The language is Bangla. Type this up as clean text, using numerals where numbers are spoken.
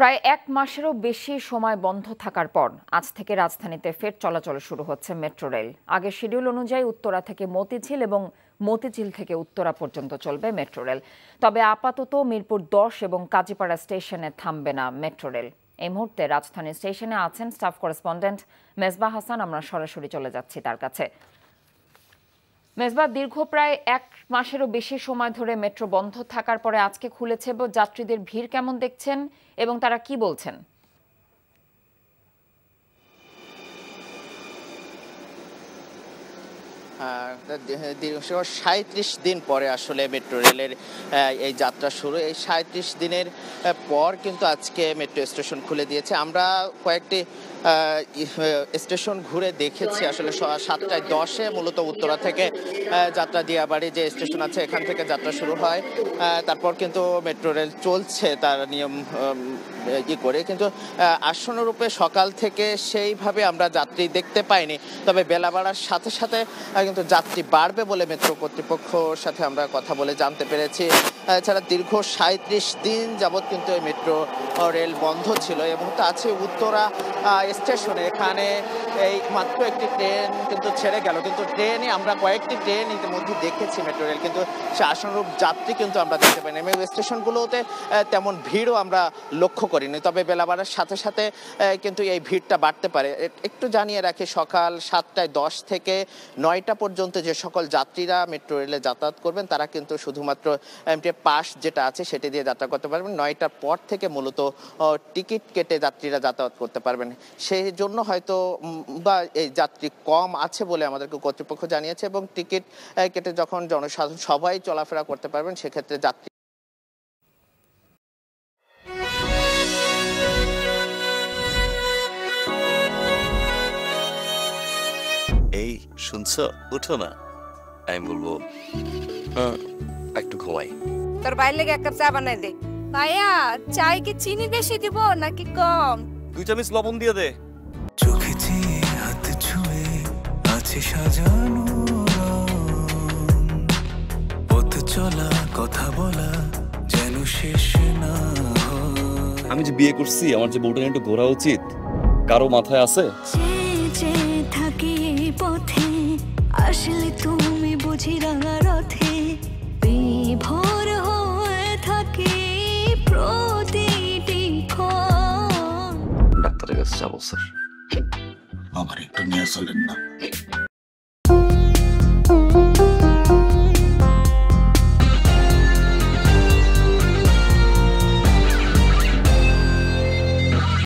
প্রায় এক মাসেরও বেশি সময় বন্ধ থাকার পর আজ থেকে রাজধানীতে ফের চলাচল শুরু হচ্ছে মেট্রো রেল। আগের শিডিউল অনুযায়ী উত্তরা থেকে মতিঝিল এবং মতিঝিল থেকে উত্তরা পর্যন্ত চলবে মেট্রো রেল। তবে আপাতত মিরপুর 10 এবং কাজীপাড়া স্টেশনে থামবে না মেট্রো রেল। এই মুহূর্তে রাজধানী স্টেশনে আছেন স্টাফ করেসপন্ডেন্ট মেজবাহ হাসান। আমরা সরাসরি চলে যাচ্ছি তার কাছে। মেজবাহ, দীর্ঘ প্রায় এক মাসেরও বেশি সময় ধরে মেট্রো বন্ধ থাকার পরে আজকে খুলেছে, যাত্রীদের ভিড় কেমন দেখছেন এবং তারা কি বলছেন? দীর্ঘ ৩৭ দিন পরে আসলে মেট্রো রেলের এই যাত্রা শুরু। এই ৩৭ দিনের পর কিন্তু আজকে মেট্রো স্টেশন খুলে দিয়েছে। আমরা কয়েকটি স্টেশন ঘুরে দেখেছি। আসলে ৭:১০ মূলত উত্তরা থেকে যাত্রা দিয়াবাড়ি যে স্টেশন আছে এখান থেকে যাত্রা শুরু হয়। তারপর কিন্তু মেট্রো রেল চলছে তার নিয়ম করে, কিন্তু আসনরূপে সকাল থেকে সেইভাবে আমরা যাত্রী দেখতে পাইনি। তবে বেলা বাড়ার সাথে সাথে কিন্তু যাত্রী বাড়বে বলে মেট্রো কর্তৃপক্ষের সাথে আমরা কথা বলে জানতে পেরেছি। এছাড়া দীর্ঘ ৩৭ দিন যাবৎ কিন্তু এই মেট্রো রেল বন্ধ ছিল এবং তা আছে উত্তরা স্টেশনে। এখানে এই মাত্র একটি ট্রেন কিন্তু ছেড়ে গেল, কিন্তু ট্রেনে আমরা কয়েকটি ট্রেন ইতিমধ্যে দেখেছি মেট্রো রেল, কিন্তু সে আসনরূপ যাত্রী কিন্তু আমরা দেখতে পাইনি। এবং স্টেশনগুলোতে তেমন ভিড়ও আমরা লক্ষ্য করিনি। তবে বেলা বাড়ার সাথে সাথে কিন্তু এই ভিড়টা বাড়তে পারে। একটু জানিয়ে রাখি, সকাল ৭:১০ থেকে ৯টা পর্যন্ত যে সকল যাত্রীরা মেট্রো রেলে যাতায়াত করবেন তারা কিন্তু শুধুমাত্র এমটি পাস যেটা আছে সেটি দিয়ে যাত্রা করতে পারবেন। ৯টার পর থেকে মূলত টিকিট কেটে যাত্রীরা যাতায়াত করতে পারবেন। সেই জন্য হয়তো বা এই যাত্রী কম আছে বলে আমাদেরকে কর্তৃপক্ষ জানিয়েছে। এবং টিকিট কেটে যখন জনসাধারণ সবাই চলাফেরা করতে পারবেন সেক্ষেত্রে যাত্রী এই শুনছো, উঠো না। আমি বলবো একটু ঘুমাই। তোর বাইরে লেগে এক কাপ চা বানাই দে। ভাইয়া, চাই কি চিনি বেশি দিব নাকি কম? 2 চামচ লবণ দিয়ে দে। চোখেতে হাত ছুঁয়ে আছে সাজানো পথ চলা, কথা বলা যেন শেষ না। আমি যে বিয়ে করছি, আমার যে বউটা একটু ঘোরা উচিত, কারো মাথায় আছে? থাকি পথে আসলে তুমি বুঝি রাঙা রথে বিভোর হয়ে থাকি প্রতিটি ক্ষণ। ডাক্তারের কাছে যাবো স্যার। আমার একটু নিয়ে চলেন না।